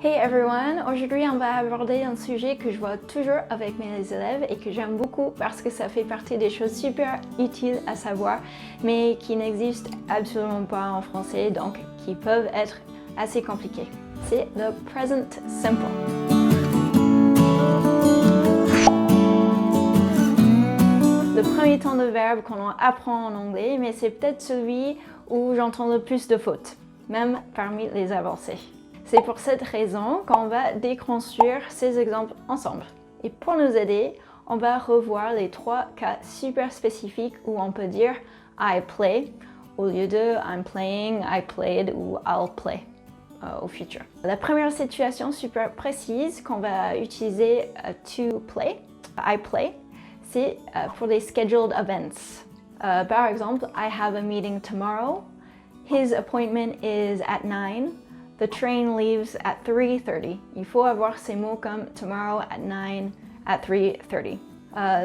Hey everyone! Aujourd'hui on va aborder un sujet que je vois toujours avec mes élèves et que j'aime beaucoup parce que ça fait partie des choses super utiles à savoir mais qui n'existent absolument pas en français donc qui peuvent être assez compliquées. C'est le present simple. Le premier temps de verbe qu'on apprend en anglais, mais c'est peut-être celui où j'entends le plus de fautes, même parmi les avancés. C'est pour cette raison qu'on va déconstruire ces exemples ensemble. Et pour nous aider, on va revoir les trois cas super spécifiques où on peut dire I play au lieu de I'm playing, I played ou I'll play au futur. La première situation super précise qu'on va utiliser to play, I play, c'est pour les scheduled events. Par exemple, I have a meeting tomorrow. His appointment is at 9. The train leaves at 3:30. Il faut avoir ces mots comme tomorrow at 9, at 3:30.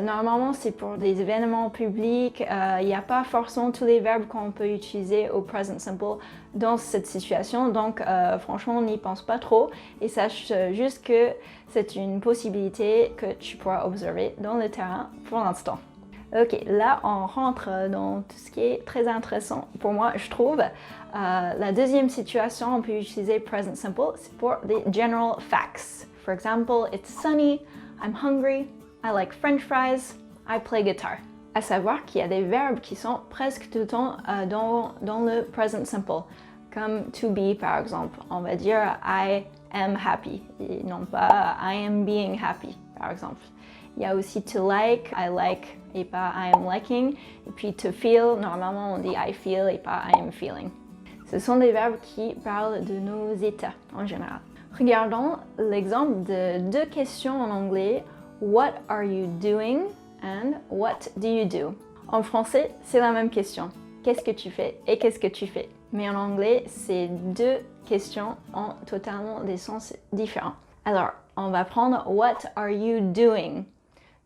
Normalement, c'est pour des événements publics. Il n'y a pas forcément tous les verbes qu'on peut utiliser au present simple dans cette situation. Donc, franchement, on n'y pense pas trop. Et sache juste que c'est une possibilité que tu pourras observer dans le terrain pour l'instant. Ok, là on rentre dans tout ce qui est très intéressant pour moi, je trouve. La deuxième situation, on peut utiliser present simple, c'est pour des general facts. For example, it's sunny, I'm hungry, I like french fries, I play guitar. À savoir qu'il y a des verbes qui sont presque tout le temps dans le present simple, comme to be par exemple. On va dire I am happy, et non pas I am being happy par exemple. Il y a aussi to like, I like et pas I am liking. Et puis to feel, normalement on dit I feel et pas I am feeling. Ce sont des verbes qui parlent de nos états en général. Regardons l'exemple de deux questions en anglais. What are you doing and what do you do? En français, c'est la même question. Qu'est-ce que tu fais et qu'est-ce que tu fais? Mais en anglais, c'est deux questions en totalement des sens différents. Alors, on va prendre what are you doing?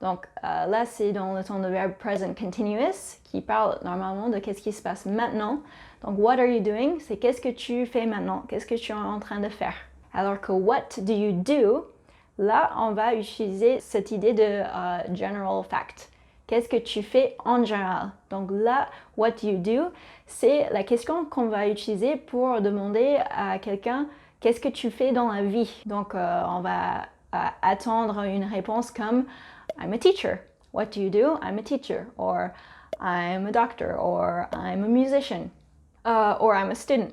Donc là, c'est dans le temps de verbe present continuous qui parle normalement de qu'est-ce qui se passe maintenant. Donc what are you doing? C'est qu'est-ce que tu fais maintenant? Qu'est-ce que tu es en train de faire? Alors que what do you do? Là, on va utiliser cette idée de general fact. Qu'est-ce que tu fais en général? Donc là, what do you do? C'est la question qu'on va utiliser pour demander à quelqu'un qu'est-ce que tu fais dans la vie? Donc on va attendre une réponse comme I'm a teacher. What do you do? I'm a teacher. Or I'm a doctor. Or I'm a musician. Or I'm a student,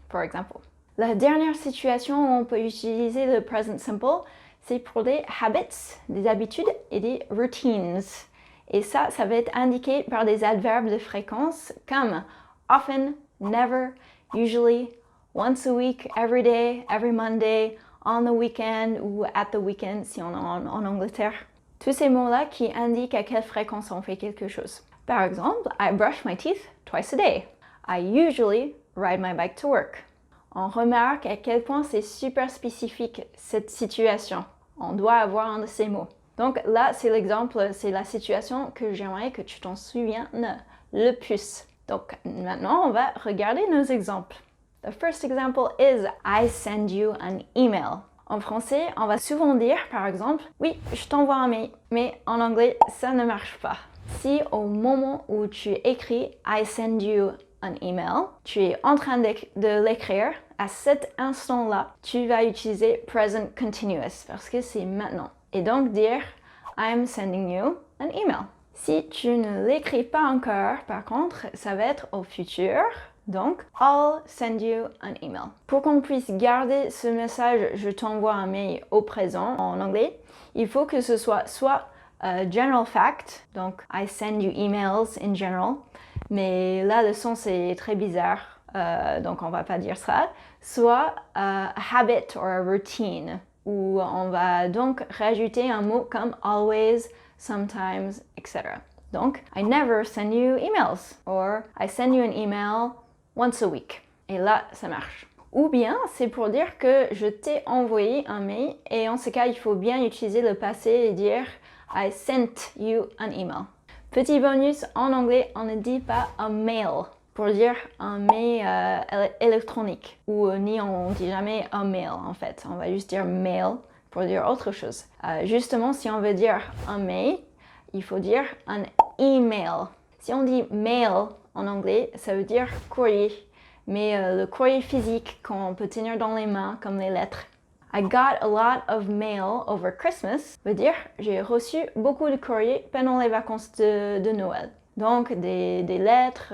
for example. La dernière situation où on peut utiliser le present simple, c'est pour des habits, des habitudes et des routines. Et ça va être indiqué par des adverbes de fréquence comme often, never, usually, once a week, every day, every Monday, on the weekend ou at the weekend si on est en Angleterre. Tous ces mots-là qui indiquent à quelle fréquence on fait quelque chose. Par exemple, I brush my teeth twice a day. I usually ride my bike to work. On remarque à quel point c'est super spécifique cette situation. On doit avoir un de ces mots. Donc là, c'est l'exemple, c'est la situation que j'aimerais que tu t'en souviennes le plus. Donc maintenant, on va regarder nos exemples. The first example is I send you an email. En français, on va souvent dire, par exemple, oui, je t'envoie un mail, mais en anglais, ça ne marche pas. Si au moment où tu écris I send you an email, tu es en train de l'écrire, à cet instant-là, tu vas utiliser present continuous parce que c'est maintenant. Et donc dire I'm sending you an email. Si tu ne l'écris pas encore, par contre, ça va être au futur. Donc, I'll send you an email. Pour qu'on puisse garder ce message, je t'envoie un mail au présent en anglais, il faut que ce soit general fact, donc I send you emails in general, mais là le son c'est très bizarre, donc on va pas dire ça, soit a habit or a routine, où on va donc rajouter un mot comme always, sometimes, etc. Donc, I never send you emails, or I send you an email once a week. Et là, ça marche. Ou bien, c'est pour dire que je t'ai envoyé un mail et en ce cas, il faut bien utiliser le passé et dire I sent you an email. Petit bonus, en anglais, on ne dit pas a mail. pour dire un mail électronique. Ou ni on dit jamais un mail en fait. On va juste dire mail pour dire autre chose. Justement, si on veut dire un mail, il faut dire un email. Si on dit mail en anglais, ça veut dire courrier. Mais le courrier physique qu'on peut tenir dans les mains, comme les lettres. I got a lot of mail over Christmas veut dire j'ai reçu beaucoup de courriers pendant les vacances de Noël. Donc des lettres,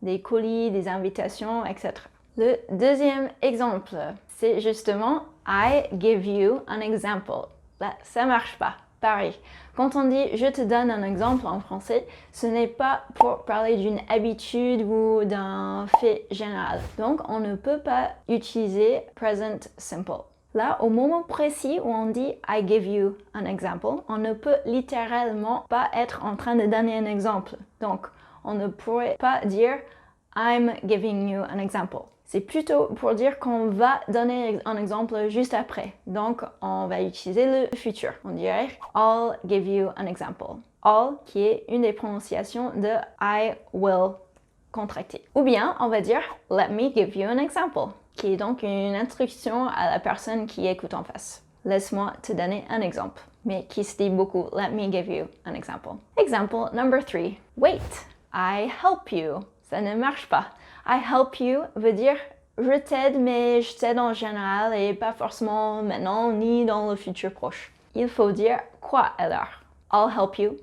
des colis, des invitations, etc. Le deuxième exemple, c'est justement I give you an example. Là, ça marche pas. Pareil. Quand on dit je te donne un exemple en français, ce n'est pas pour parler d'une habitude ou d'un fait général. Donc on ne peut pas utiliser present simple. Là, au moment précis où on dit I give you an example, on ne peut littéralement pas être en train de donner un exemple. Donc, on ne pourrait pas dire I'm giving you an example. C'est plutôt pour dire qu'on va donner un exemple juste après. Donc, on va utiliser le futur. On dirait I'll give you an example. I'll qui est une des prononciations de I will contracté. Ou bien, on va dire let me give you an example, qui est donc une instruction à la personne qui écoute en face. Laisse-moi te donner un exemple, mais qui se dit beaucoup let me give you an example. Example number 3. Wait, I help you. Ça ne marche pas. I help you veut dire je t'aide, mais je t'aide en général et pas forcément maintenant ni dans le futur proche. Il faut dire quoi alors? I'll help you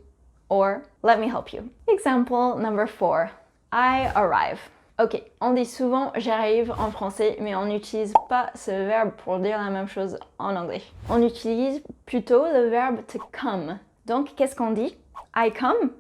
or let me help you. Example number 4. I arrive. Ok, on dit souvent j'arrive en français, mais on n'utilise pas ce verbe pour dire la même chose en anglais. On utilise plutôt le verbe to come. Donc, qu'est-ce qu'on dit? I come?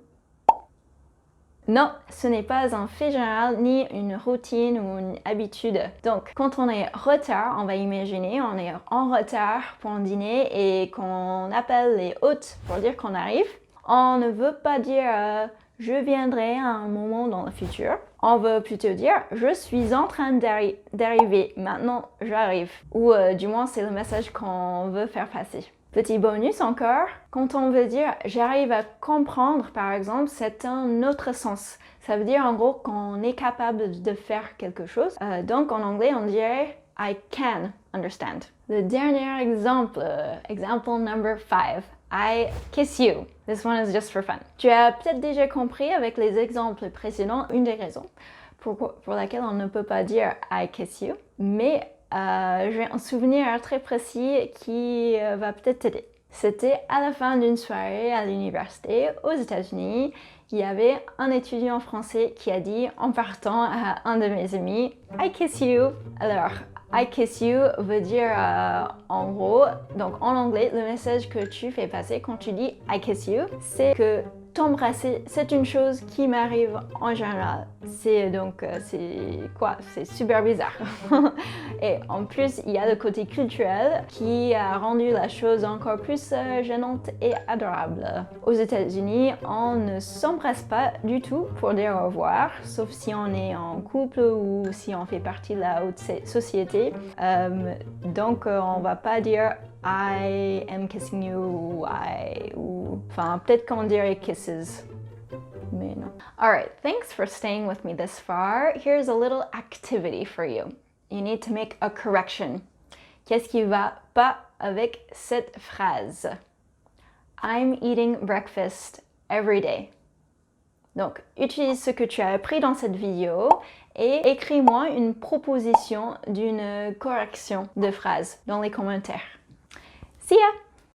Non, ce n'est pas un fait général ni une routine ou une habitude. Donc, quand on est en retard, on va imaginer on est en retard pour un dîner et qu'on appelle les hôtes pour dire qu'on arrive. On ne veut pas dire je viendrai à un moment dans le futur. On veut plutôt dire je suis en train d'arriver, maintenant j'arrive. Ou du moins c'est le message qu'on veut faire passer. Petit bonus encore, quand on veut dire j'arrive à comprendre par exemple, c'est un autre sens. Ça veut dire en gros qu'on est capable de faire quelque chose. Donc en anglais on dirait I can understand. Le dernier exemple, example number 5. I kiss you. This one is just for fun. Tu as peut-être déjà compris avec les exemples précédents une des raisons pour laquelle on ne peut pas dire I kiss you, mais j'ai un souvenir très précis qui va peut-être t'aider. C'était à la fin d'une soirée à l'université aux États-Unis. Il y avait un étudiant français qui a dit en partant à un de mes amis I kiss you. Alors, I kiss you veut dire en gros, donc en anglais, le message que tu fais passer quand tu dis I kiss you, c'est que t'embrasser, c'est une chose qui m'arrive en général. C'est donc, c'est super bizarre. Et en plus, il y a le côté culturel qui a rendu la chose encore plus gênante et adorable. Aux États-Unis, on ne s'embrasse pas du tout pour dire au revoir, sauf si on est en couple ou si on fait partie de la haute société. Donc, on va pas dire I am kissing you ou enfin peut-être qu'on dirait kisses, mais non. Alright, thanks for staying with me this far. Here's a little activity for you. You need to make a correction. Qu'est-ce qui va pas avec cette phrase? I'm eating breakfast every day. Donc, utilise ce que tu as appris dans cette vidéo et écris-moi une proposition d'une correction de phrase dans les commentaires.